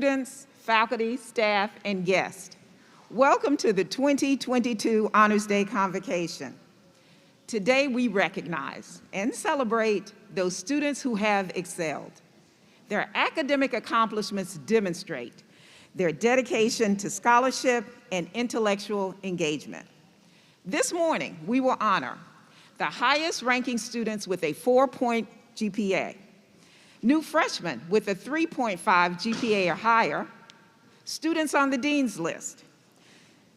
students, faculty, staff, and guests. Welcome to the 2022 Honors Day Convocation. Today we recognize and celebrate those students who have excelled. Their academic accomplishments demonstrate their dedication to scholarship and intellectual engagement. This morning, we will honor the highest ranking students with a 4-point GPA, new freshmen with a 3.5 GPA or higher, students on the Dean's List,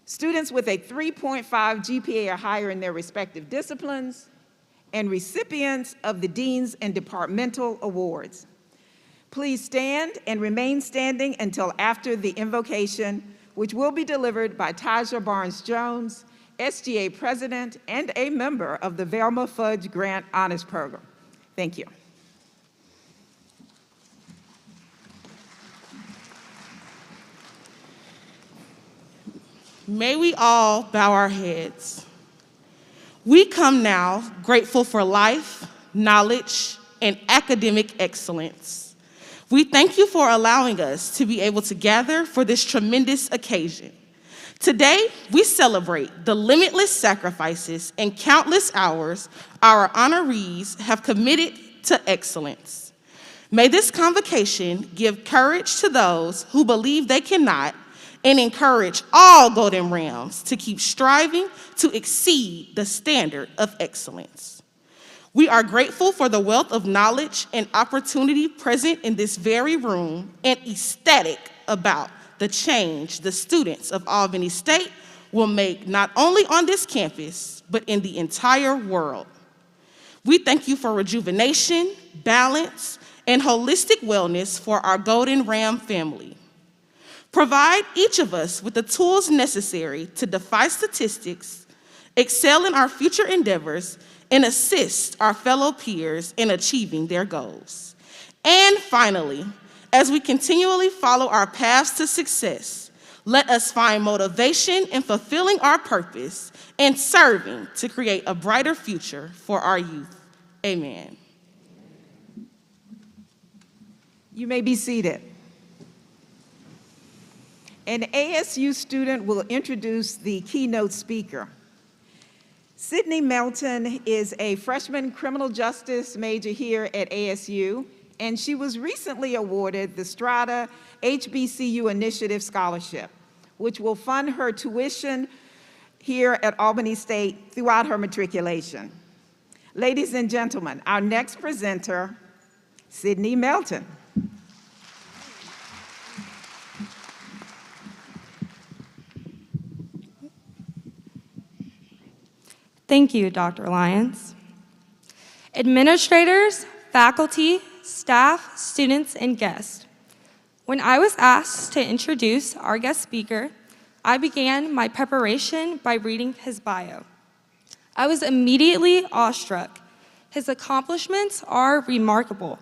students with a 3.5 GPA or higher in their respective disciplines, and recipients of the Dean's and Departmental Awards. Please stand and remain standing until after the invocation, which will be delivered by Taja Barnes-Jones, SGA President and a member of the Velma Fudge Grant Honors Program. Thank you. May we all bow our heads. We come now grateful for life, knowledge, and academic excellence. We thank you for allowing us to be able to gather for this tremendous occasion. Today, we celebrate the limitless sacrifices and countless hours our honorees have committed to excellence. May this convocation give courage to those who believe they cannot and encourage all Golden Rams to keep striving to exceed the standard of excellence. We are grateful for the wealth of knowledge and opportunity present in this very room and ecstatic about the change the students of Albany State will make not only on this campus, but in the entire world. We thank you for rejuvenation, balance, and holistic wellness for our Golden Ram family. Provide each of us with the tools necessary to defy statistics, excel in our future endeavors, and assist our fellow peers in achieving their goals. And finally, as we continually follow our paths to success, let us find motivation in fulfilling our purpose and serving to create a brighter future for our youth. Amen. You may be seated. An ASU student will introduce the keynote speaker. Sydney Melton is a freshman criminal justice major here at ASU, and she was recently awarded the Strata HBCU Initiative Scholarship, which will fund her tuition here at Albany State throughout her matriculation. Ladies and gentlemen, our next presenter, Sydney Melton. Thank you, Dr. Lyons. Administrators, faculty, staff, students, and guests. When I was asked to introduce our guest speaker, I began my preparation by reading his bio. I was immediately awestruck. His accomplishments are remarkable,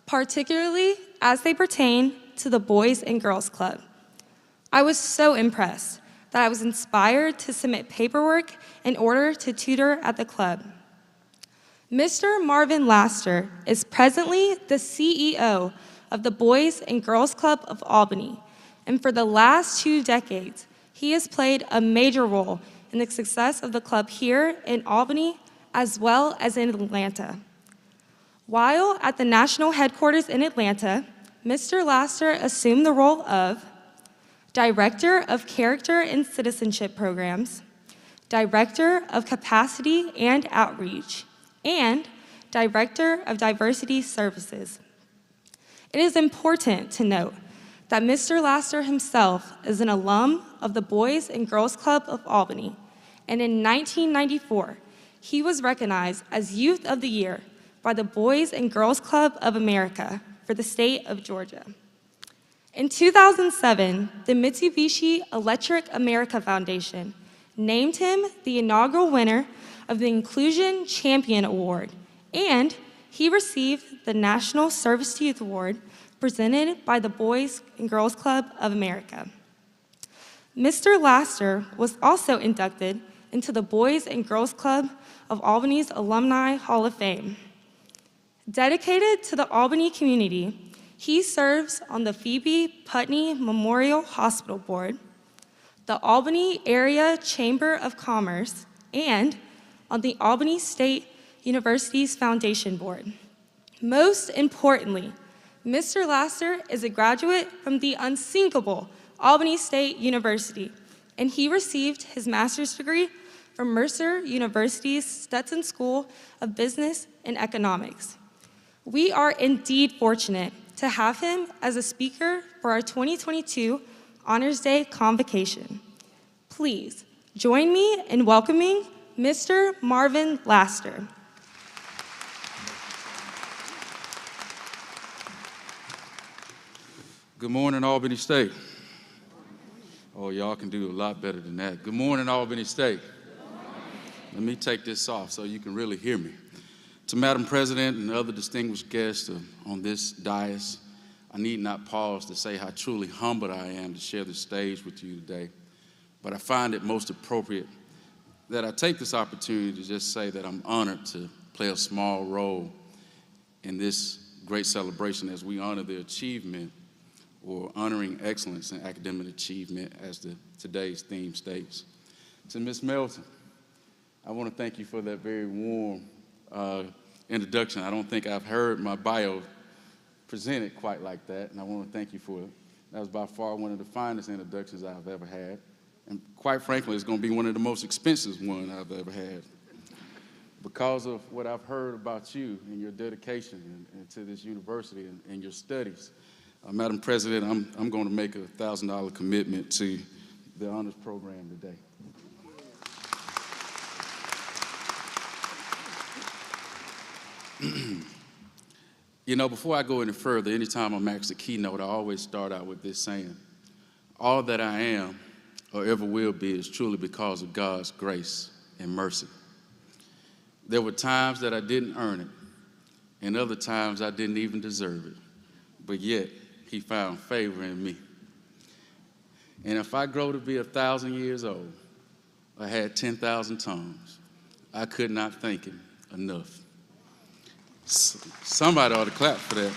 particularly as they pertain to the Boys and Girls Club. I was so impressed that I was inspired to submit paperwork in order to tutor at the club. Mr. Marvin Laster is presently the CEO of the Boys and Girls Club of Albany, and for the last 2 decades, he has played a major role in the success of the club here in Albany as well as in Atlanta. While at the national headquarters in Atlanta, Mr. Laster assumed the role of Director of Character and Citizenship Programs, Director of Capacity and Outreach, and Director of Diversity Services. It is important to note that Mr. Laster himself is an alum of the Boys and Girls Club of Albany, and in 1994, he was recognized as Youth of the Year by the Boys and Girls Club of America for the state of Georgia. In 2007, the Mitsubishi Electric America Foundation named him the inaugural winner of the Inclusion Champion Award, and he received the National Service to Youth Award presented by the Boys and Girls Club of America. Mr. Laster was also inducted into the Boys and Girls Club of Albany's Alumni Hall of Fame. Dedicated to the Albany community, He serves on the Phoebe Putney Memorial Hospital Board, the Albany Area Chamber of Commerce, and on the Albany State University's Foundation Board. Most importantly, Mr. Laster is a graduate from the unsinkable Albany State University, and he received his master's degree from Mercer University's Stetson School of Business and Economics. We are indeed fortunate to have him as a speaker for our 2022 Honors Day Convocation. Please join me in welcoming Mr. Marvin Laster. Good morning, Albany State. Oh, y'all can do a lot better than that. Good morning, Albany State. Let me take this off so you can really hear me. To Madam President and other distinguished guests on this dais, I need not pause to say how truly humbled I am to share the stage with you today. But I find it most appropriate that I take this opportunity to just say that I'm honored to play a small role in this great celebration as we honor the achievement or honoring excellence in academic achievement as today's theme states. To Ms. Melton, I want to thank you for that very warm introduction. I don't think I've heard my bio presented quite like that, and I want to thank you for it. That was by far one of the finest introductions I've ever had, and quite frankly, it's going to be one of the most expensive ones I've ever had. Because of what I've heard about you and your dedication and to this university and your studies, Madam President, I'm going to make a $1,000 commitment to the honors program today. You know, before I go any further, anytime I'm asked a keynote, I always start out with this saying, all that I am or ever will be is truly because of God's grace and mercy. There were times that I didn't earn it, and other times I didn't even deserve it, but yet He found favor in me. And if I grow to be 1,000 years old, or had 10,000 tongues, I could not thank Him enough. Somebody ought to clap for that.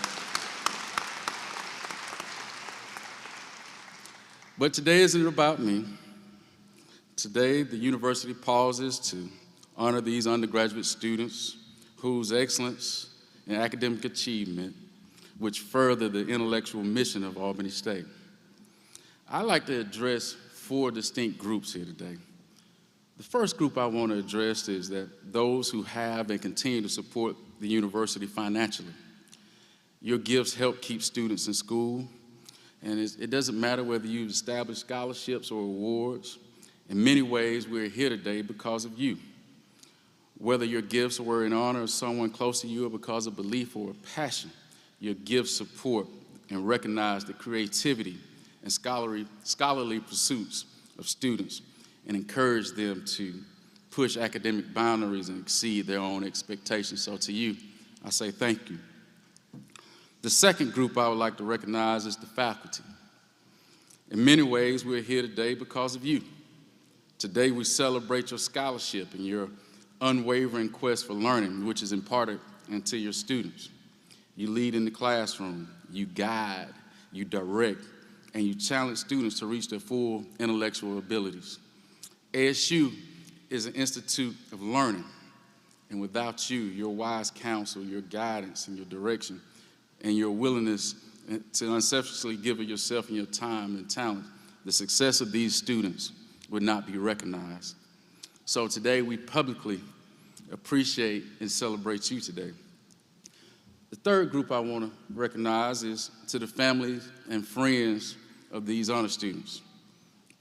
But today isn't about me. Today, the university pauses to honor these undergraduate students whose excellence and academic achievement which further the intellectual mission of Albany State. I'd like to address 4 distinct groups here today. The first group I want to address is that those who have and continue to support the university financially. Your gifts help keep students in school, and it doesn't matter whether you've established scholarships or awards. In many ways, we're here today because of you. Whether your gifts were in honor of someone close to you or because of belief or passion, your gifts support and recognize the creativity and scholarly pursuits of students and encourage them to push academic boundaries and exceed their own expectations. So to you, I say thank you. The second group I would like to recognize is the faculty. In many ways, we're here today because of you. Today, we celebrate your scholarship and your unwavering quest for learning, which is imparted into your students. You lead in the classroom, you guide, you direct, and you challenge students to reach their full intellectual abilities. ASU is an institute of learning, and without you, your wise counsel, your guidance, and your direction, and your willingness to unselfishly give of yourself and your time and talent, the success of these students would not be recognized. So today, we publicly appreciate and celebrate you today. The third group I want to recognize is to the families and friends of these honor students.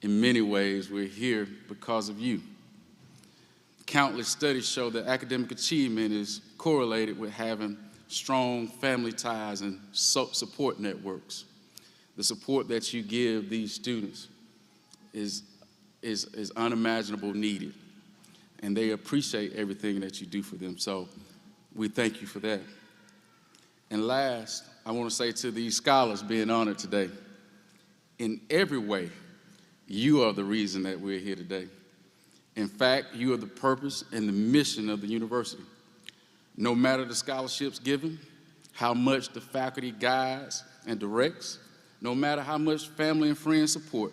In many ways, we're here because of you. Countless studies show that academic achievement is correlated with having strong family ties and support networks. The support that you give these students is unimaginable needed, and they appreciate everything that you do for them. So we thank you for that. And last, I want to say to these scholars being honored today, in every way, you are the reason that we're here today. In fact, you are the purpose and the mission of the university. No matter the scholarships given, how much the faculty guides and directs, no matter how much family and friends support,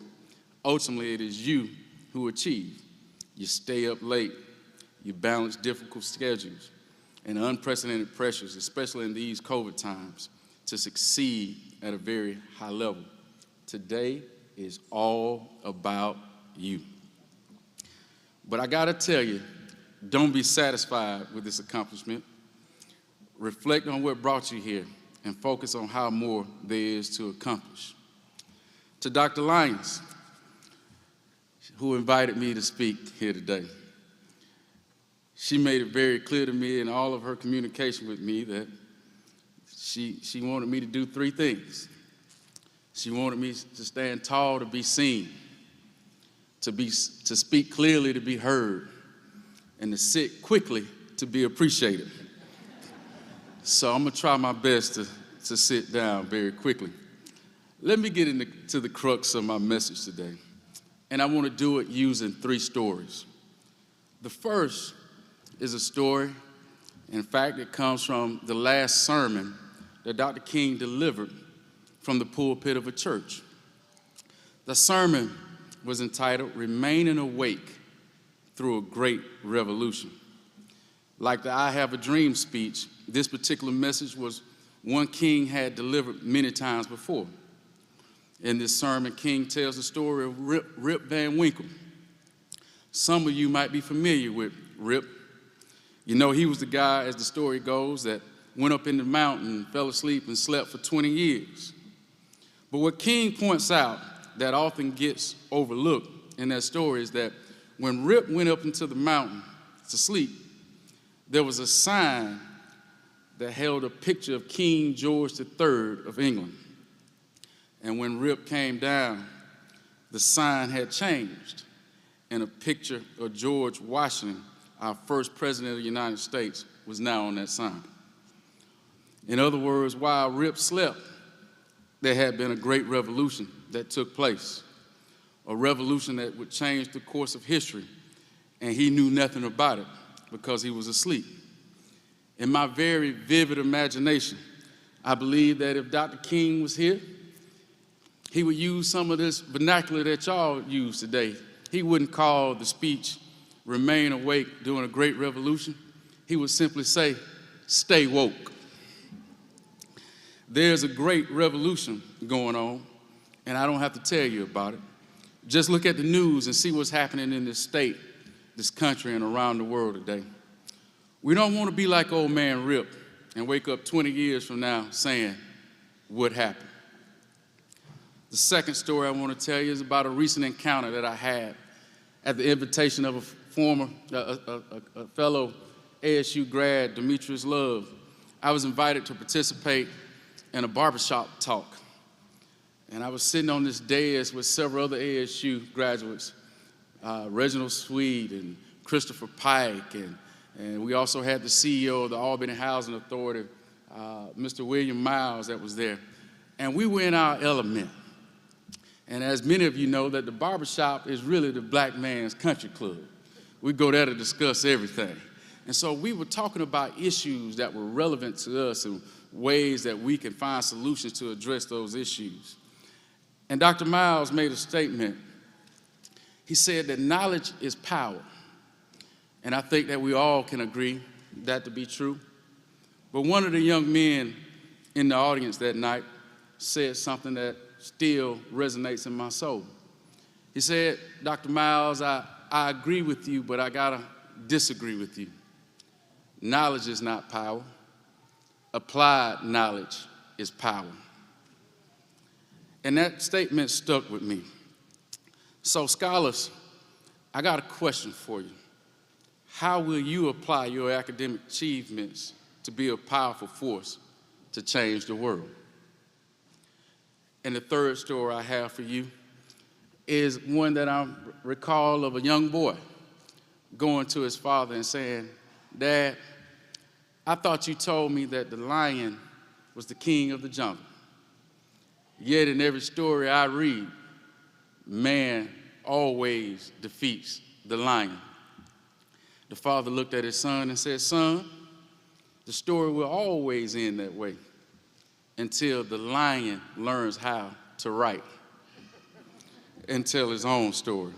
ultimately it is you who achieve. You stay up late, you balance difficult schedules and unprecedented pressures, especially in these COVID times, to succeed at a very high level. Today is all about you. But I gotta tell you, don't be satisfied with this accomplishment. Reflect on what brought you here and focus on how more there is to accomplish. To Dr. Lyons, who invited me to speak here today, she made it very clear to me in all of her communication with me that she wanted me to do three things. She wanted me to stand tall to be seen, to speak clearly to be heard, and to sit quickly to be appreciated. So I'm gonna try my best to sit down very quickly. Let me get into the crux of my message today. And I wanna do it using three stories. The first is a story, in fact, it comes from the last sermon that Dr. King delivered from the pulpit of a church. The sermon was entitled, "Remaining Awake Through a Great Revolution." Like the I Have a Dream speech, this particular message was one King had delivered many times before. In this sermon, King tells the story of Rip Van Winkle. Some of you might be familiar with Rip. You know, he was the guy, as the story goes, that went up in the mountain, fell asleep, and slept for 20 years. But what King points out that often gets overlooked in that story is that when Rip went up into the mountain to sleep, there was a sign that held a picture of King George III of England. And when Rip came down, the sign had changed, and a picture of George Washington, our first president of the United States, was now on that sign. In other words, while Rip slept, there had been a great revolution that took place, a revolution that would change the course of history, and he knew nothing about it because he was asleep. In my very vivid imagination, I believe that if Dr. King was here, he would use some of this vernacular that y'all use today. He wouldn't call the speech "Remain Awake During a Great Revolution." He would simply say, "Stay woke." There's a great revolution going on, and I don't have to tell you about it. Just look at the news and see what's happening in this state, this country, and around the world today. We don't want to be like old man Rip and wake up 20 years from now saying, "What happened?" The second story I want to tell you is about a recent encounter that I had at the invitation of a fellow ASU grad, Demetrius Love. I was invited to participate in a barbershop talk. And I was sitting on this dais with several other ASU graduates, Reginald Sweet and Christopher Pike, and we also had the CEO of the Albany Housing Authority, Mr. William Miles, that was there. And we were in our element. And as many of you know, that the barbershop is really the black man's country club. We go there to discuss everything. And so we were talking about issues that were relevant to us and ways that we can find solutions to address those issues. And Dr. Miles made a statement. He said that knowledge is power. And I think that we all can agree that to be true. But one of the young men in the audience that night said something that still resonates in my soul. He said, "Dr. Miles, I agree with you, but I gotta disagree with you. Knowledge is not power. Applied knowledge is power." And that statement stuck with me. So scholars, I got a question for you. How will you apply your academic achievements to be a powerful force to change the world? And the third story I have for you is one that I recall of a young boy going to his father and saying, "Dad, I thought you told me that the lion was the king of the jungle. Yet in every story I read, man always defeats the lion." The father looked at his son and said, "Son, the story will always end that way. until the lion learns how to write and tell his own story.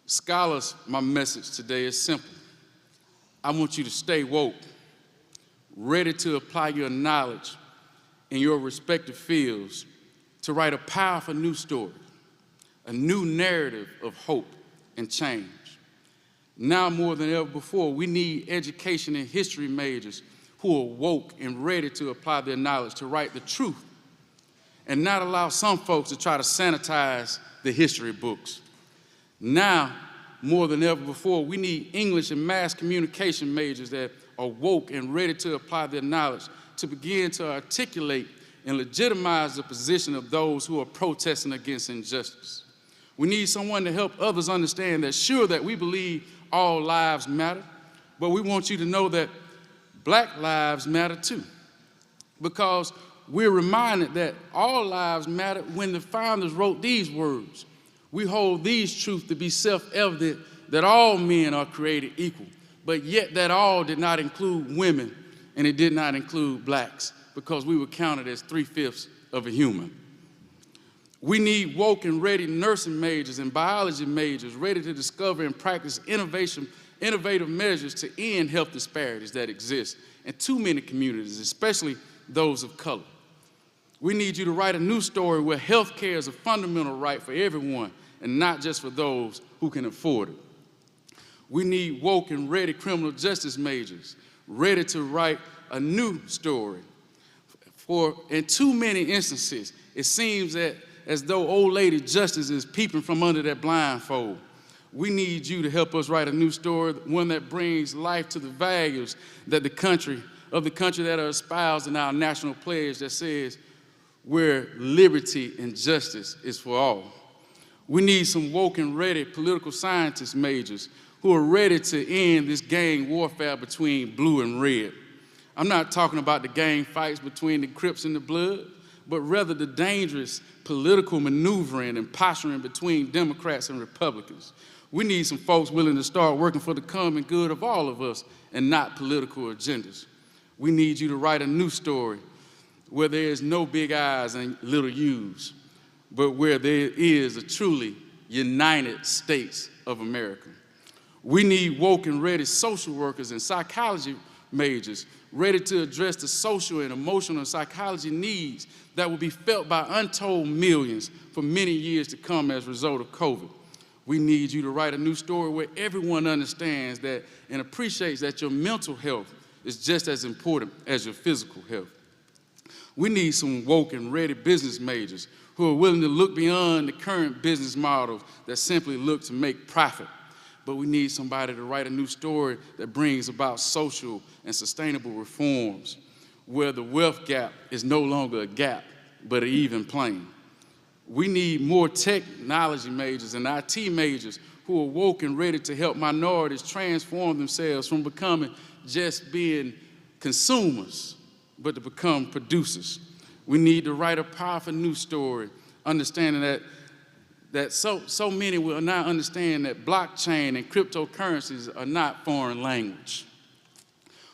Scholars, my message today is simple. I want you to stay woke, ready to apply your knowledge in your respective fields to write a powerful new story, a new narrative of hope and change. Now more than ever before, we need education and history majors who are woke and ready to apply their knowledge to write the truth and not allow some folks to try to sanitize the history books. Now, more than ever before, we need English and mass communication majors that are woke and ready to apply their knowledge to begin to articulate and legitimize the position of those who are protesting against injustice. We need someone to help others understand that sure that we believe all lives matter, but we want you to know that Black lives matter too, because we're reminded that all lives matter when the founders wrote these words. We hold these truths to be self-evident that all men are created equal, but yet that all did not include women and it did not include blacks because we were counted as 3/5 of a human. We need woke and ready nursing majors and biology majors ready to discover and practice innovative measures to end health disparities that exist in too many communities, especially those of color. We need you to write a new story where health care is a fundamental right for everyone and not just for those who can afford it. We need woke and ready criminal justice majors ready to write a new story. For in too many instances, it seems that as though old lady justice is peeping from under that blindfold. We need you to help us write a new story, one that brings life to the values that the country that are espoused in our national pledge that says where liberty and justice is for all. We need some woke and ready political scientist majors who are ready to end this gang warfare between blue and red. I'm not talking about the gang fights between the Crips and the Bloods, but rather the dangerous political maneuvering and posturing between Democrats and Republicans. We need some folks willing to start working for the common good of all of us and not political agendas. We need you to write a new story where there is no big I's and little U's, but where there is a truly United States of America. We need woke and ready social workers and psychology majors ready to address the social and emotional and psychology needs that will be felt by untold millions for many years to come as a result of COVID. We need you to write a new story where everyone understands that and appreciates that your mental health is just as important as your physical health. We need some woke and ready business majors who are willing to look beyond the current business models that simply look to make profit. But we need somebody to write a new story that brings about social and sustainable reforms where the wealth gap is no longer a gap, but an even plane. We need more technology majors and IT majors who are woke and ready to help minorities transform themselves from becoming just being consumers, but to become producers. We need to write a powerful new story, understanding that so many will now understand that blockchain and cryptocurrencies are not foreign language.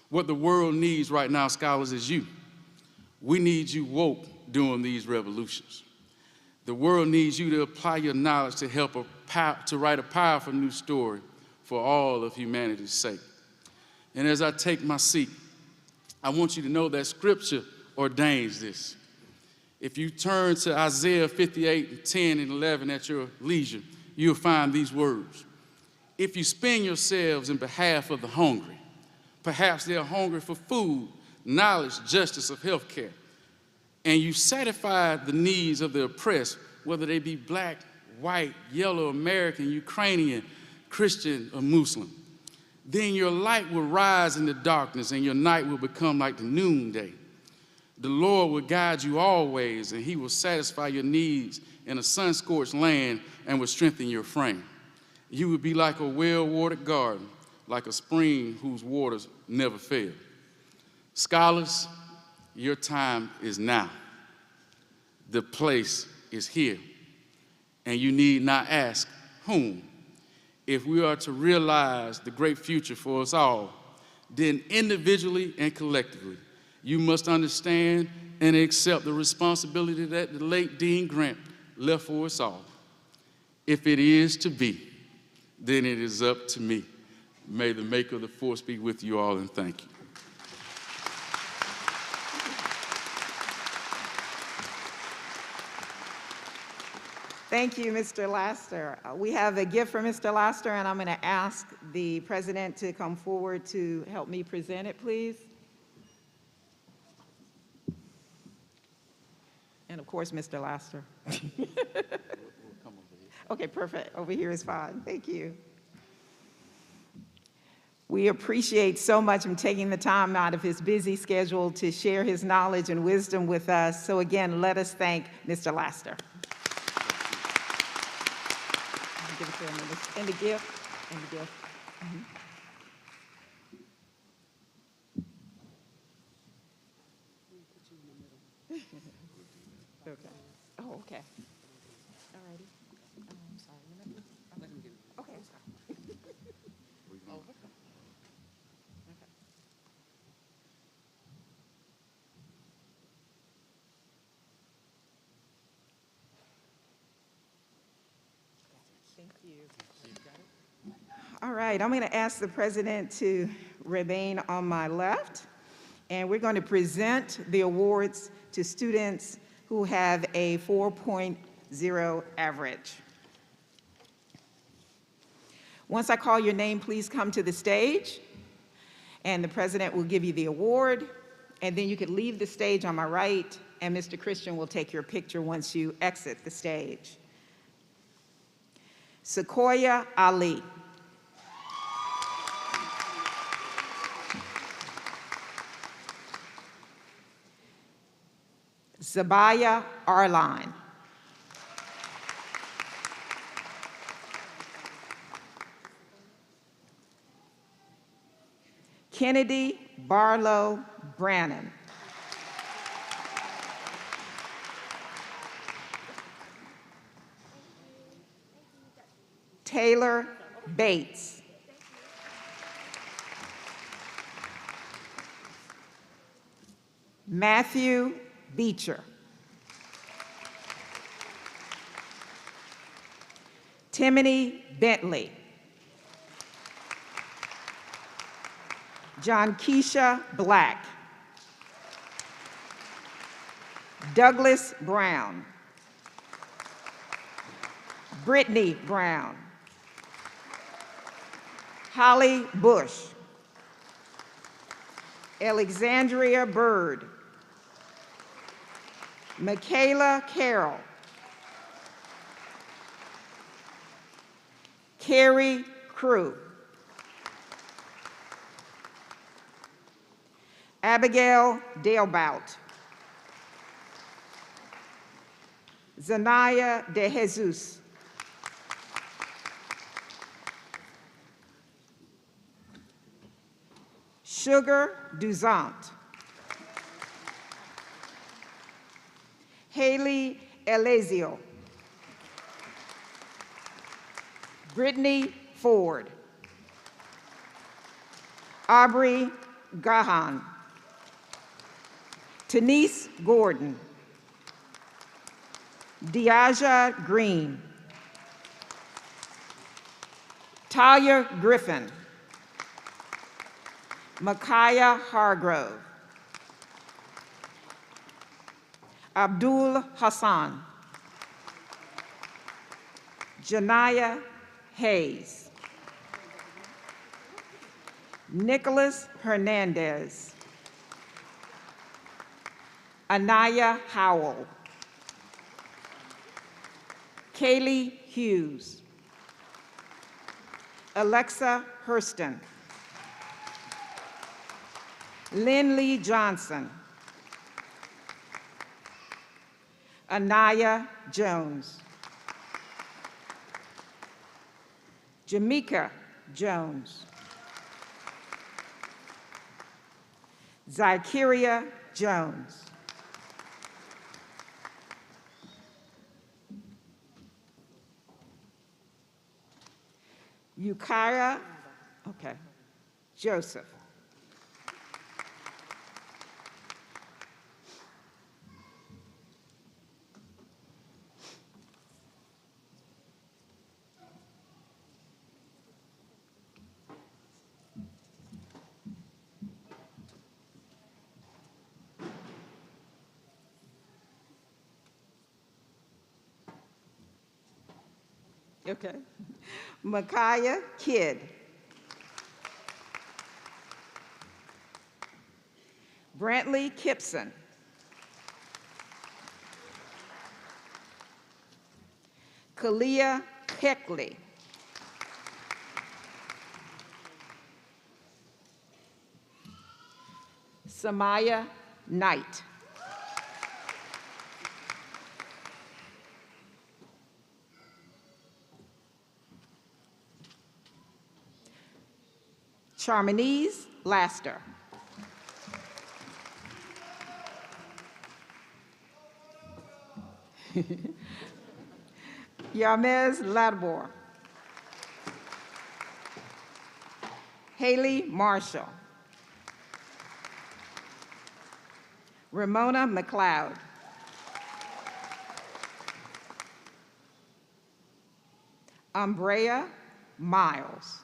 What the world needs right now, scholars, is you. We need you woke during these revolutions. The world needs you to apply your knowledge to help to write a powerful new story for all of humanity's sake. And as I take my seat, I want you to know that Scripture ordains this. If you turn to Isaiah 58:10 and 11 at your leisure, you'll find these words. If you spend yourselves in behalf of the hungry, perhaps they're hungry for food, knowledge, justice, of health care, and you satisfy the needs of the oppressed, whether they be black, white, yellow, American, Ukrainian, Christian, or Muslim, then your light will rise in the darkness and your night will become like the noonday. The Lord will guide you always, and he will satisfy your needs in a sun-scorched land and will strengthen your frame. You will be like a well-watered garden, like a spring whose waters never fail. Scholars, your time is now. The place is here, and you need not ask whom. If we are to realize the great future for us all, then individually and collectively, you must understand and accept the responsibility that the late Dean Grant left for us all. If it is to be, then it is up to me. May the maker of the force be with you all, and thank you. Thank you, Mr. Laster. We have a gift for Mr. Laster, and I'm going to ask the president to come forward to help me present it, please. And of course, Mr. Laster. Okay, perfect. Over here is fine. Thank you. We appreciate so much him taking the time out of his busy schedule to share his knowledge and wisdom with us. So again, let us thank Mr. Laster. Give it to him and the gift. Mm-hmm. Okay. Oh, okay. All righty. I'm sorry. Okay, I'm sorry. Oh, okay. Okay. Thank you. All right, I'm going to ask the president to remain on my left, and we're going to present the awards to students who have a 4.0 average. Once I call your name, please come to the stage, and the president will give you the award, and then you could leave the stage on my right, and Mr. Christian will take your picture once you exit the stage. Sequoia Ali. Zabaya Arline. Kennedy Barlow Brannon. Taylor Bates. Matthew Beecher. Timothy Bentley. John Keisha Black. Douglas Brown. Brittany Brown. Holly Bush. Alexandria Bird. Michaela Carroll. Carrie Crew. Abigail Dalebout. Zanaya De Jesus. Sugar Duzant. Haley Elazio. Brittany Ford. Aubrey Gahan. Denise Gordon. Diaja Green. Talia Griffin. Micaiah Hargrove. Abdul Hassan. Janaya Hayes. Nicholas Hernandez. Anaya Howell. Kaylee Hughes. Alexa Hurston. Lynn Johnson. Anaya Jones. Jamaica Jones. Zykeria Jones. Yukira, okay, Joseph. Okay. Micaiah Kidd. Brantley Kipson. Kalia Heckley. Samaya Knight. Charmanese Laster. Yarmez Ladbor. Haley Marshall. Ramona McLeod. Umbrea Miles.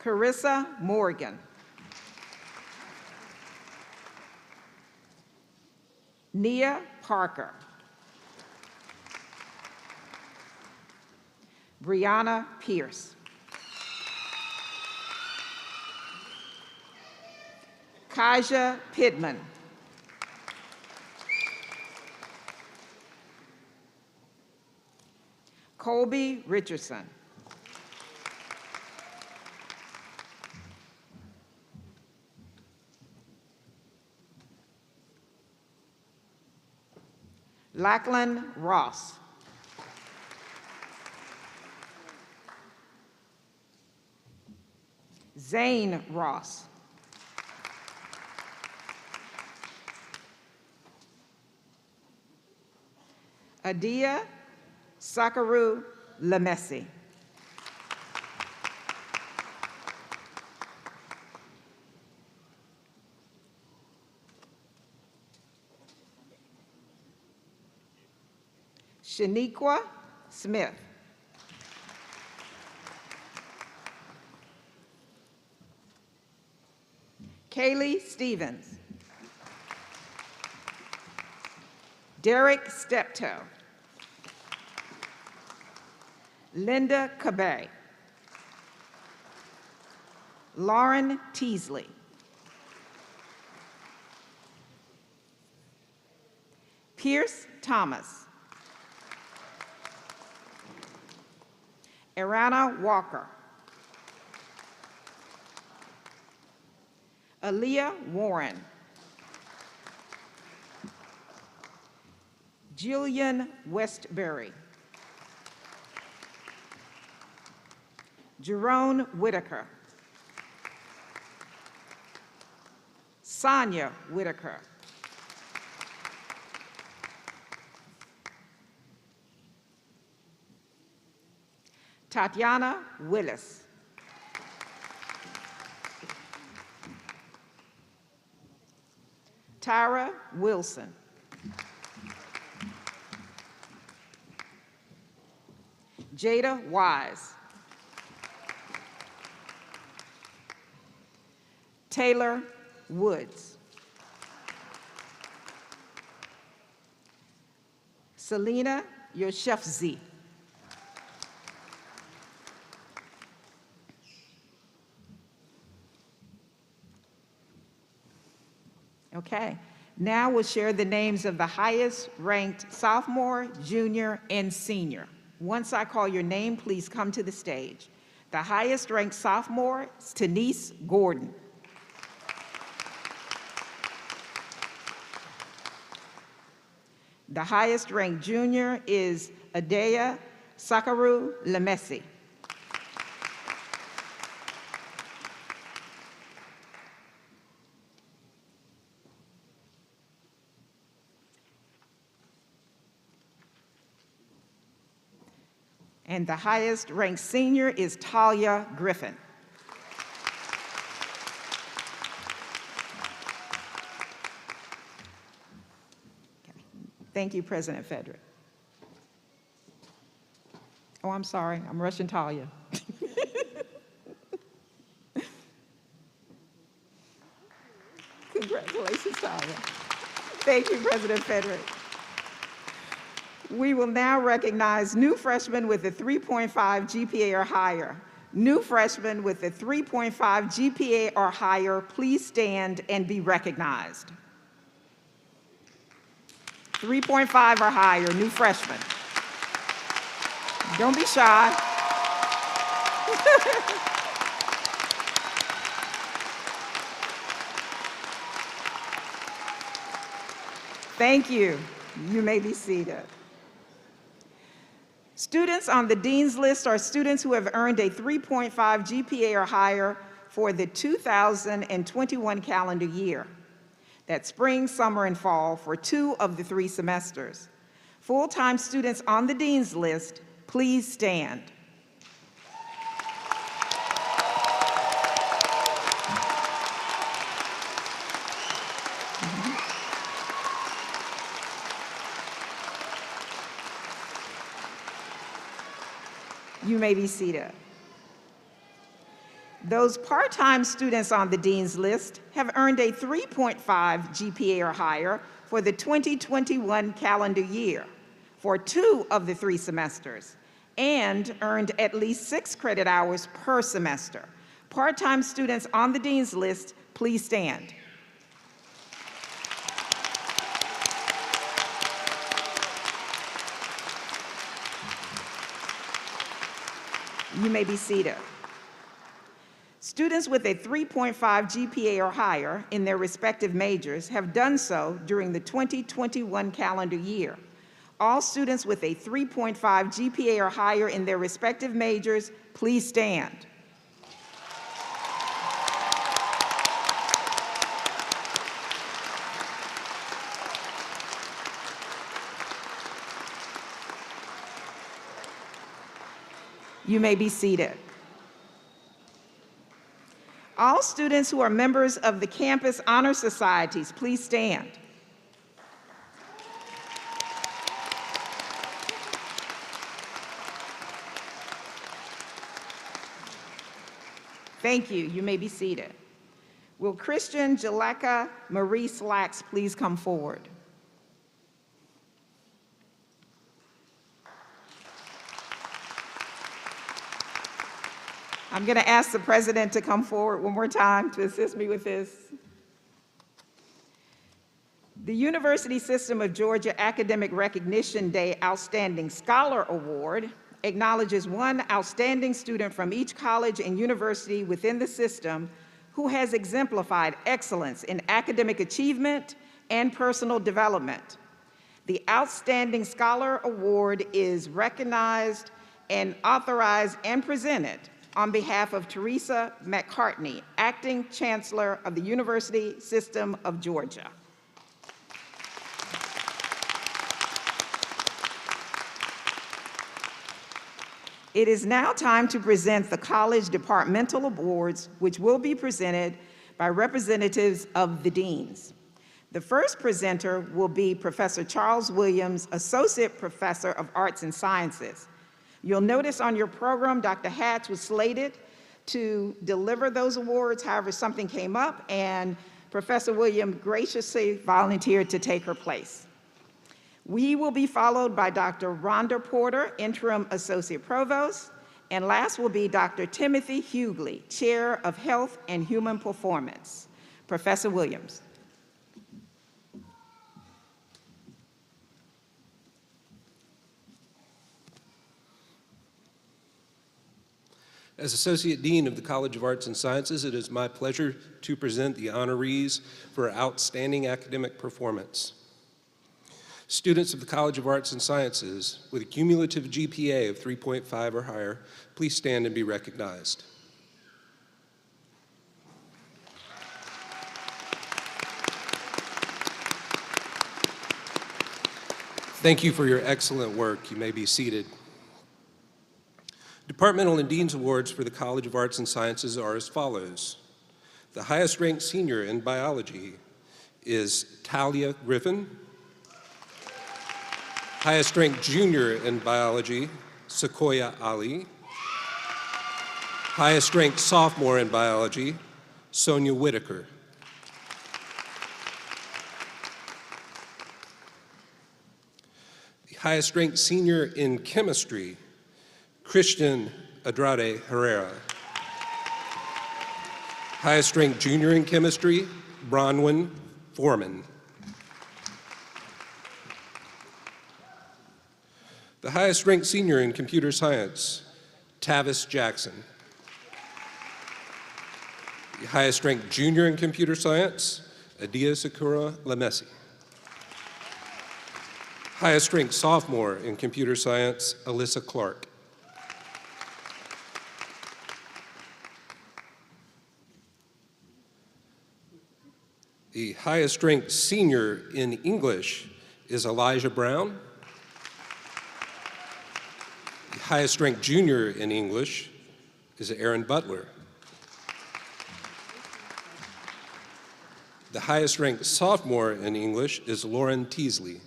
Carissa Morgan. Nia Parker. Brianna Pierce. Kaja Pittman. Colby Richardson. Lachlan Ross. Zane Ross. Adia Sakaru Lemesi. Shaniqua Smith. Kaylee Stevens. Derek Steptoe. Linda Cabay. Lauren Teasley. Pierce Thomas. Arana Walker. Aaliyah Warren. Jillian Westbury. Jerome Whitaker. Sonia Whitaker. Tatiana Willis. Tyra Wilson. Jada Wise. Taylor Woods. Selena Yoshefzi. Okay, now we'll share the names of the highest ranked sophomore, junior, and senior. Once I call your name, please come to the stage. The highest ranked sophomore is Denise Gordon. The highest ranked junior is Adea Sakaru Lemesi. And the highest ranked senior is Talia Griffin. Thank you, President Frederick. Oh, I'm sorry, I'm rushing Talia. Congratulations, Talia. Thank you, President Frederick. We will now recognize new freshmen with a 3.5 GPA or higher. New freshmen with a 3.5 GPA or higher, please stand and be recognized. 3.5 or higher, new freshmen. Don't be shy. Thank you. You may be seated. Students on the Dean's List are students who have earned a 3.5 GPA or higher for the 2021 calendar year. That's spring, summer, and fall for 2 of the 3 semesters. Full-time students on the Dean's List, please stand. You may be seated. Those part-time students on the Dean's List have earned a 3.5 GPA or higher for the 2021 calendar year for 2 of the 3 semesters and earned at least 6 credit hours per semester. Part-time students on the Dean's List, please stand. You may be seated. Students with a 3.5 GPA or higher in their respective majors have done so during the 2021 calendar year. All students with a 3.5 GPA or higher in their respective majors, please stand. You may be seated. All students who are members of the campus honor societies, please stand. Thank you. You may be seated. Will Christian Jaleka Marie Slacks please come forward? I'm going to ask the president to come forward one more time to assist me with this. The University System of Georgia Academic Recognition Day Outstanding Scholar Award acknowledges one outstanding student from each college and university within the system who has exemplified excellence in academic achievement and personal development. The Outstanding Scholar Award is recognized and authorized and presented on behalf of Teresa McCartney, Acting Chancellor of the University System of Georgia. It is now time to present the college departmental awards, which will be presented by representatives of the deans. The first presenter will be Professor Charles Williams, Associate Professor of Arts and Sciences. You'll notice on your program, Dr. Hatch was slated to deliver those awards. However, something came up and Professor Williams graciously volunteered to take her place. We will be followed by Dr. Rhonda Porter, Interim Associate Provost, and last will be Dr. Timothy Hughley, Chair of Health and Human Performance. Professor Williams. As Associate Dean of the College of Arts and Sciences, it is my pleasure to present the honorees for outstanding academic performance. Students of the College of Arts and Sciences with a cumulative GPA of 3.5 or higher, please stand and be recognized. Thank you for your excellent work. You may be seated. Departmental and Dean's Awards for the College of Arts and Sciences are as follows. The highest ranked senior in biology is Talia Griffin. Highest ranked junior in biology, Sequoia Ali. Highest ranked sophomore in biology, Sonia Whitaker. The highest ranked senior in chemistry, Christian Andrade Herrera. Highest ranked junior in chemistry, Bronwyn Foreman. The highest ranked senior in computer science, Tavis Jackson. The highest ranked junior in computer science, Adia Sakura Lamesi. Highest ranked sophomore in computer science, Alyssa Clark. The highest ranked senior in English is Elijah Brown. The highest ranked junior in English is Aaron Butler. The highest ranked sophomore in English is Lauren Teasley.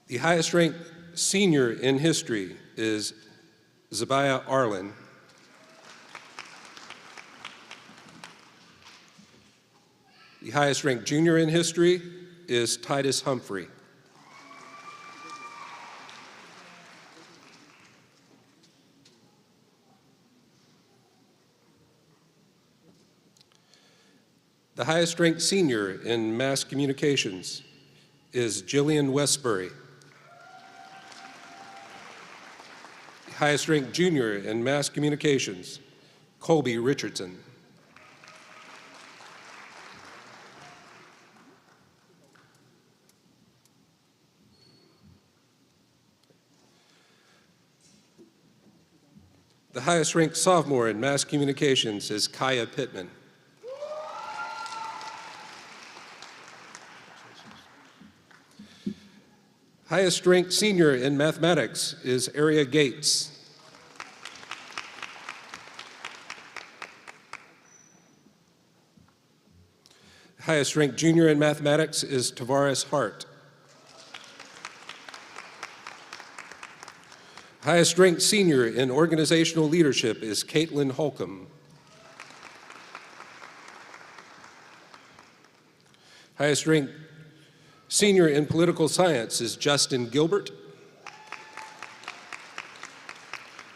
The highest ranked senior in history is Zabiah Arlen. The highest ranked junior in history is Titus Humphrey. The highest ranked senior in mass communications is Jillian Westbury. The highest ranked junior in mass communications, Colby Richardson. The highest ranked sophomore in mass communications is Kaya Pittman. Highest ranked senior in mathematics is Aria Gates. Highest ranked junior in mathematics is Tavares Hart. Highest ranked senior in organizational leadership is Caitlin Holcomb. Highest ranked senior in political science is Justin Gilbert.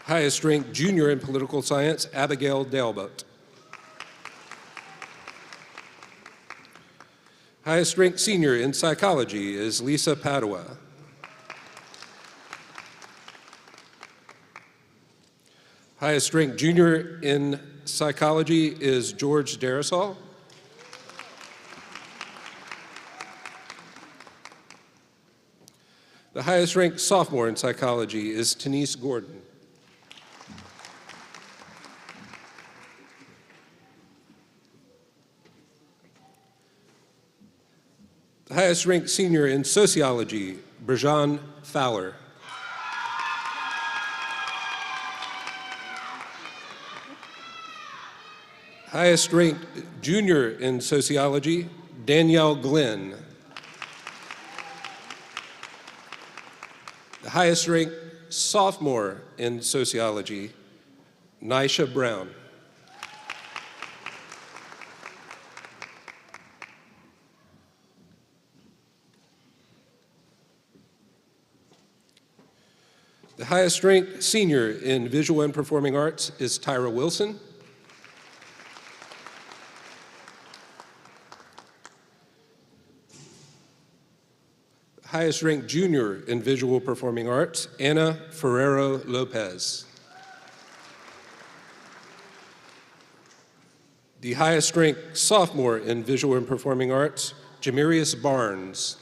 Highest ranked junior in political science, Abigail Dalbot. Highest ranked senior in psychology is Lisa Padua. Highest ranked junior in psychology is George Darasol. The highest ranked sophomore in psychology is Denise Gordon. The highest ranked senior in sociology, Brajan Fowler. Highest ranked junior in sociology, Danielle Glenn. The highest ranked sophomore in sociology, Nisha Brown. The highest ranked senior in visual and performing arts is Tyra Wilson. Highest ranked junior in visual performing arts, Anna Ferrero Lopez. The highest ranked sophomore in visual and performing arts, Jamirius Barnes.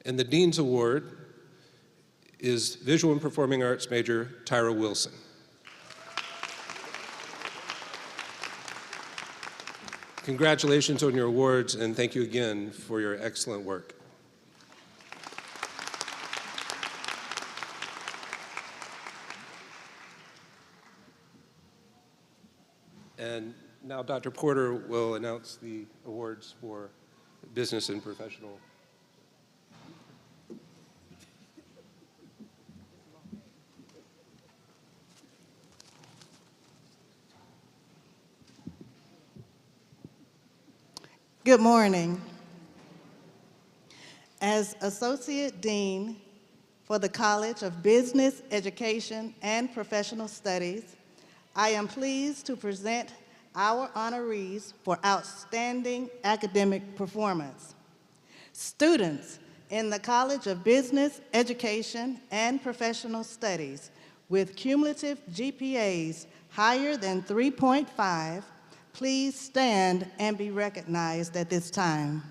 And the Dean's Award is Visual and Performing Arts major Tyra Wilson. Congratulations on your awards, and thank you again for your excellent work. And now Dr. Porter will announce the awards for business and professional. Good morning. As Associate Dean for the College of Business, Education, and Professional Studies, I am pleased to present our honorees for outstanding academic performance. Students in the College of Business, Education, and Professional Studies with cumulative GPAs higher than 3.5, please stand and be recognized at this time.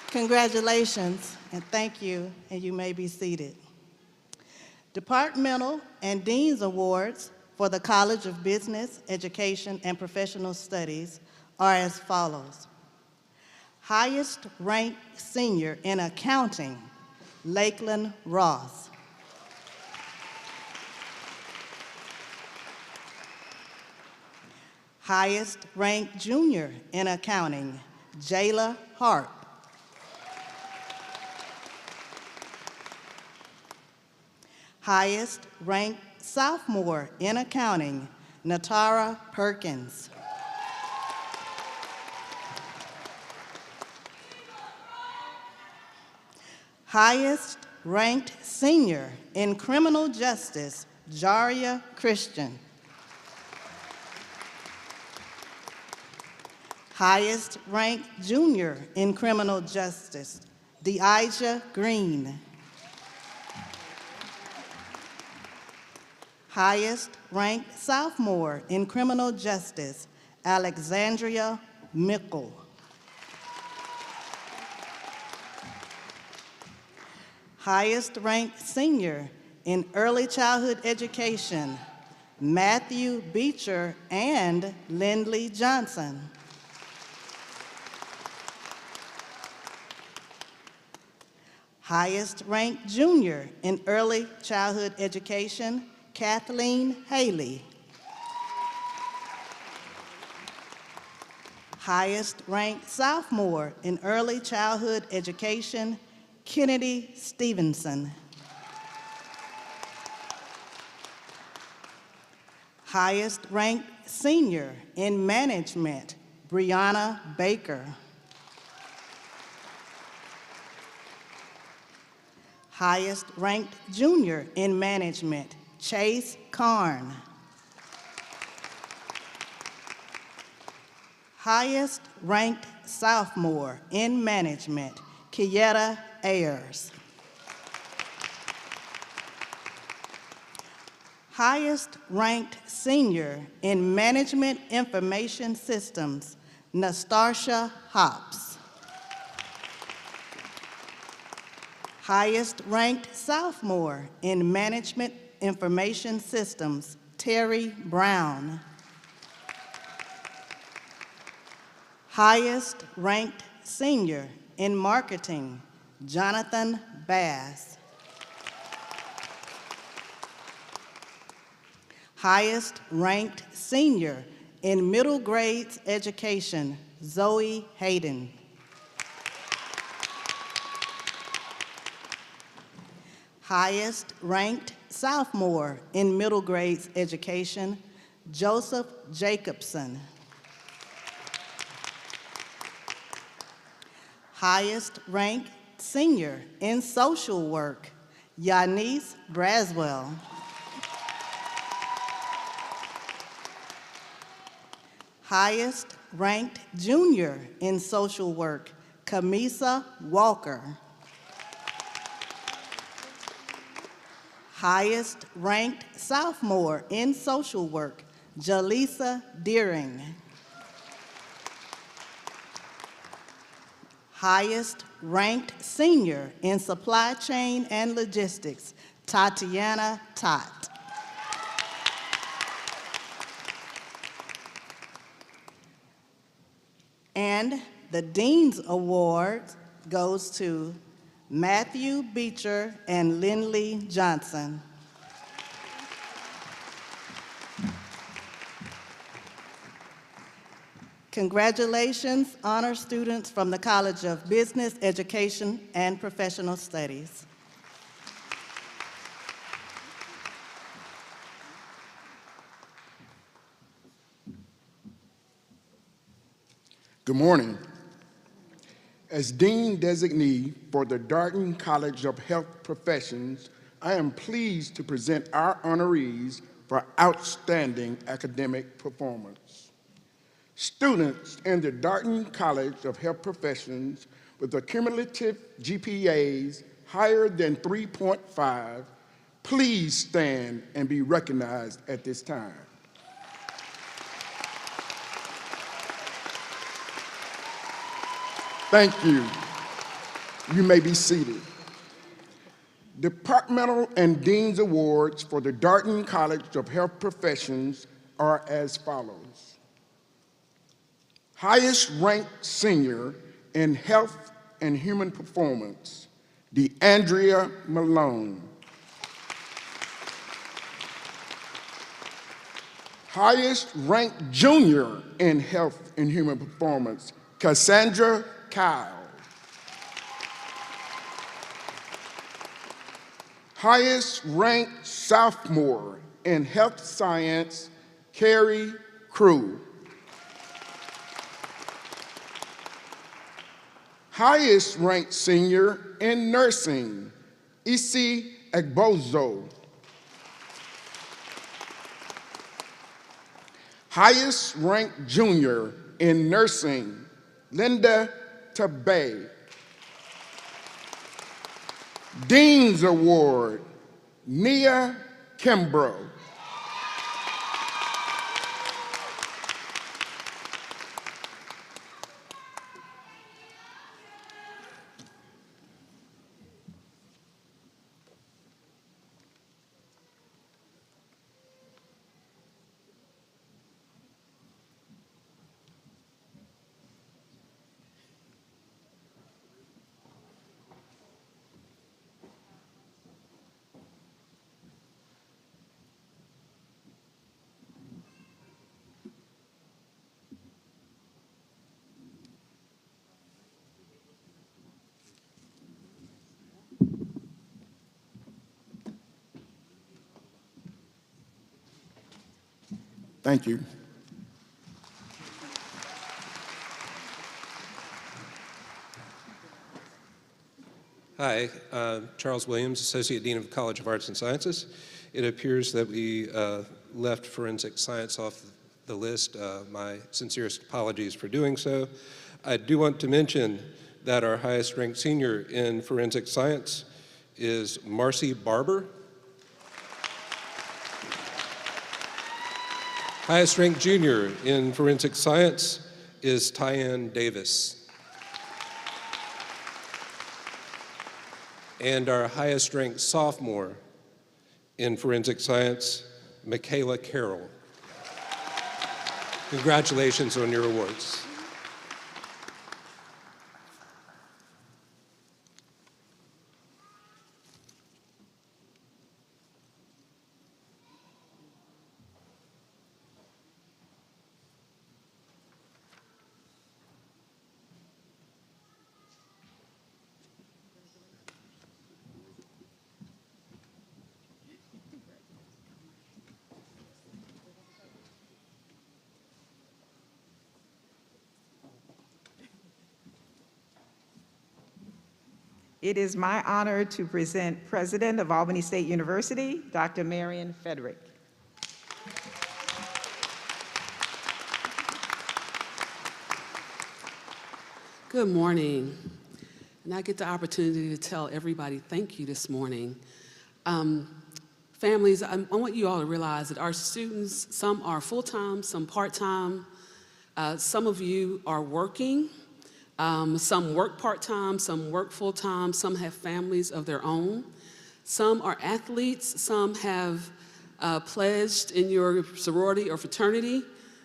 Congratulations, and thank you, and you may be seated. Departmental and Dean's Awards for the College of Business, Education, and Professional Studies are as follows. Highest ranked senior in accounting, Lakeland Ross. Highest ranked junior in accounting, Jayla Harp. Highest ranked sophomore in accounting, Natara Perkins. Highest ranked senior in criminal justice, Jaria Christian. Highest ranked junior in criminal justice, Deija Green. Highest ranked sophomore in criminal justice, Alexandria Mickle. Highest ranked senior in early childhood education, Matthew Beecher and Lindley Johnson. Highest ranked junior in early childhood education, Kathleen Haley. Highest ranked sophomore in early childhood education, Kennedy Stevenson. Highest ranked senior in management, Brianna Baker. Highest ranked junior in management, Chase Karn. Highest ranked sophomore in management, Kieta Ayers. Highest ranked senior in management information systems, Nastarsha Hops. Highest ranked sophomore in management information systems, Terry Brown. Highest ranked senior in marketing, Jonathan Bass. Highest ranked senior in middle grades education, Zoe Hayden. Highest ranked sophomore in middle grades education, Joseph Jacobson. Highest ranked senior in social work, Yanis Braswell. Highest ranked junior in social work, Kamisa Walker. Highest ranked sophomore in social work, Jaleesa Deering. Highest ranked senior in supply chain and logistics, Tatiana Tott. And the Dean's Award goes to Matthew Beecher and Lindley Johnson. Congratulations, honor students from the College of Business, Education, and Professional Studies. Good morning. As Dean Designee for the Darden College of Health Professions, I am pleased to present our honorees for outstanding academic performance. Students in the Darden College of Health Professions with a cumulative GPAs higher than 3.5, please stand and be recognized at this time. Thank you. You may be seated. Departmental and Dean's Awards for the Darden College of Health Professions are as follows. Highest ranked senior in health and human performance, DeAndrea Malone. Highest ranked junior in health and human performance, Cassandra Kyle. Highest ranked sophomore in health science, Carrie Crew. Highest ranked senior in nursing, Isi Egbozo. Highest ranked junior in nursing, Linda Tabay. Dean's Award, Nia Kimbrough. Thank you. Hi, Charles Williams, Associate Dean of the College of Arts and Sciences. It appears that we left forensic science off the list. My sincerest apologies for doing so. I do want to mention that our highest ranked senior in forensic science is Marcy Barber. Highest ranked junior in forensic science is Tyann Davis. And our highest ranked sophomore in forensic science, Michaela Carroll. Congratulations on your awards. It is my honor to present President of Albany State University, Dr. Marion Frederick. Good morning. And I get the opportunity to tell everybody thank you this morning. Families, I want you all to realize that our students, some are full-time, some part-time. Some of you are working. Some work part-time, some work full-time, some have families of their own. Some are athletes, some have pledged in your sorority or fraternity.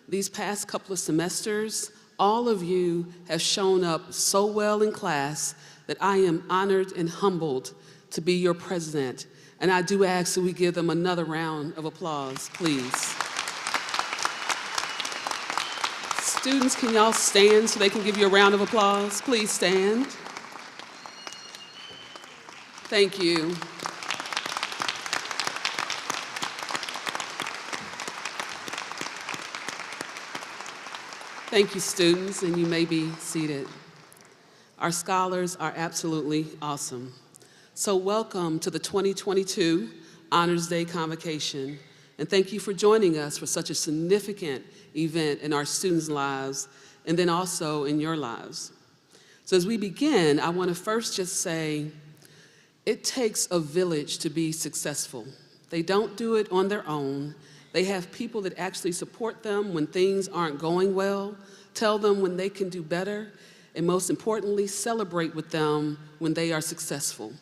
These past couple of semesters, all of you have shown up so well in class that I am honored and humbled to be your president. And I do ask that we give them another round of applause, please. Students, can y'all stand so they can give you a round of applause? Please stand. Thank you. Thank you, students, and you may be seated. Our scholars are absolutely awesome. So welcome to the 2022 Honors Day Convocation, and thank you for joining us for such a significant event in our students' lives, and then also in your lives. So as we begin, I want to first just say, it takes a village to be successful. They don't do it on their own. They have people that actually support them when things aren't going well, tell them when they can do better, and most importantly, celebrate with them when they are successful.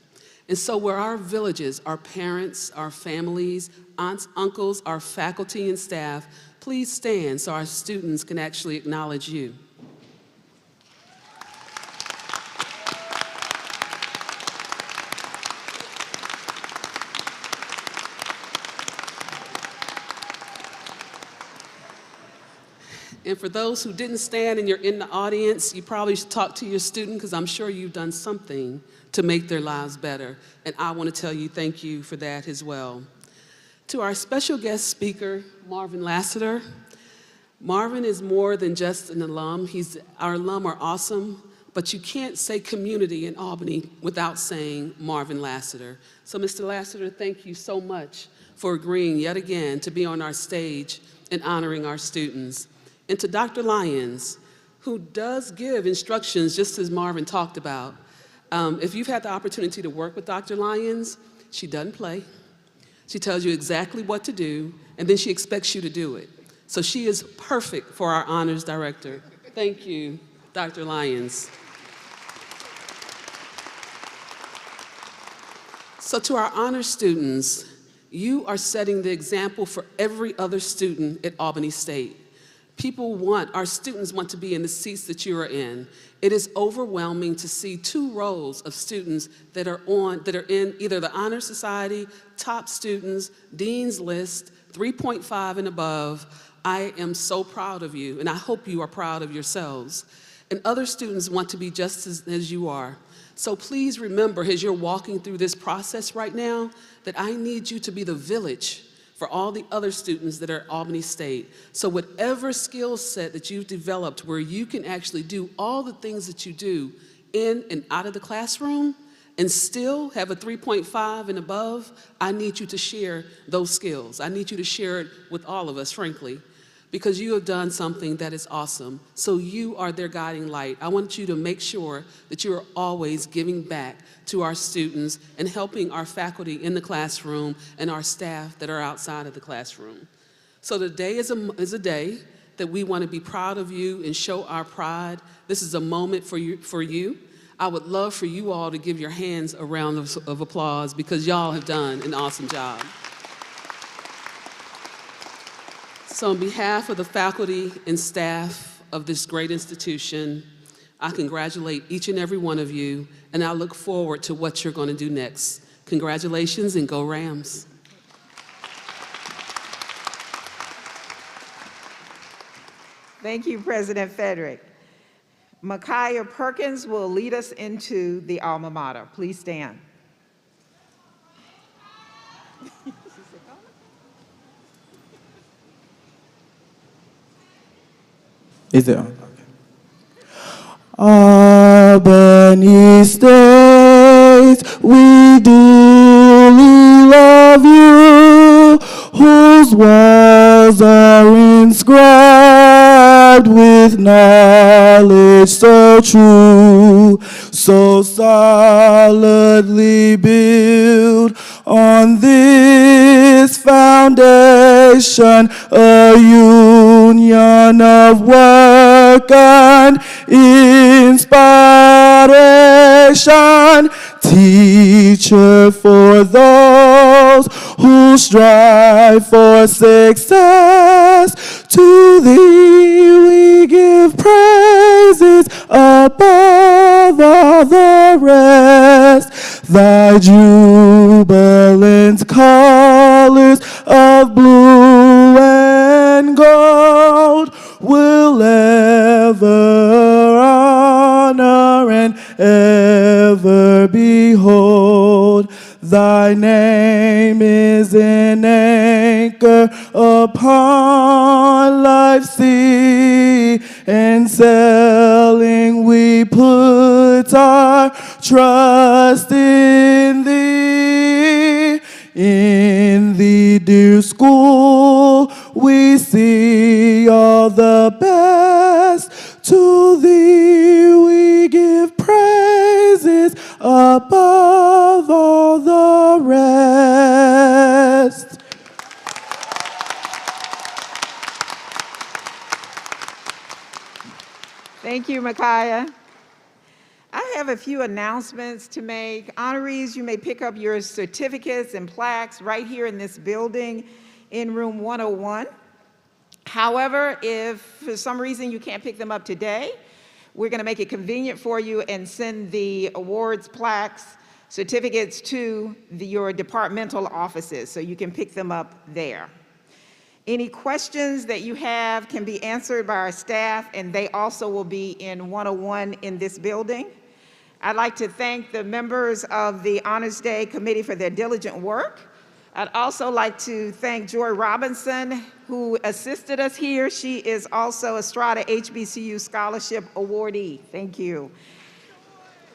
And so where our villages, our parents, our families, aunts, uncles, our faculty and staff, please stand so our students can actually acknowledge you. And for those who didn't stand and you're in the audience, you probably should talk to your student because I'm sure you've done something to make their lives better. And I want to tell you thank you for that as well. To our special guest speaker, Marvin Lassiter. Marvin is more than just an alum. Our alum are awesome, but you can't say community in Albany without saying Marvin Lassiter. So Mr. Lassiter, thank you so much for agreeing yet again to be on our stage and honoring our students. And to Dr. Lyons, who does give instructions just as Marvin talked about. If you've had the opportunity to work with Dr. Lyons, she doesn't play. She tells you exactly what to do, and then she expects you to do it. So she is perfect for our honors director. Thank you, Dr. Lyons. So to our honors students, you are setting the example for every other student at Albany State. Our students want to be in the seats that you are in. It is overwhelming to see 2 rows of students that are in either the Honor Society, top students, Dean's List, 3.5 and above. I am so proud of you, and I hope you are proud of yourselves. And other students want to be just as you are. So please remember, as you're walking through this process right now, that I need you to be the village for all the other students that are at Albany State. So whatever skill set that you've developed where you can actually do all the things that you do in and out of the classroom and still have a 3.5 and above, I need you to share those skills. I need you to share it with all of us, frankly, because you have done something that is awesome. So you are their guiding light. I want you to make sure that you are always giving back to our students and helping our faculty in the classroom and our staff that are outside of the classroom. So today is a day that we want to be proud of you and show our pride. This is a moment for you. I would love for you all to give your hands a round of applause because y'all have done an awesome job. So on behalf of the faculty and staff of this great institution, I congratulate each and every one of you, and I look forward to what you're going to do next. Congratulations and go Rams. Thank you, President Frederick. Micaiah Perkins will lead us into the alma mater. Please stand. Is it on? Okay. Albany State, we dearly love you, whose walls are inscribed with knowledge so true, so solidly built on this foundation, a union of work and inspiration, teacher for those who strive for success. To thee we give praises above all the rest. Thy jubilant colors of blue and gold will ever honor and ever behold. Thy name is an anchor upon life's sea, and sailing we put our trust in thee. In the dear school we see all the best. To thee we give praises above all the rest. Thank you, Micaiah. I have a few announcements to make. Honorees, you may pick up your certificates and plaques right here in this building in room 101. However, if for some reason you can't pick them up today, we're going to make it convenient for you and send the awards, plaques, certificates to your departmental offices so you can pick them up there. Any questions that you have can be answered by our staff, and they also will be in 101 in this building. I'd like to thank the members of the Honors Day Committee for their diligent work. I'd also like to thank Joy Robinson, who assisted us here. She is also a Strada HBCU Scholarship Awardee. Thank you.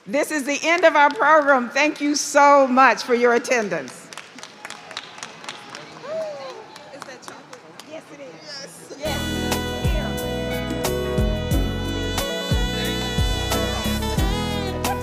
This is the end of our program. Thank you so much for your attendance. Is that chocolate? Yes, it is. Yes.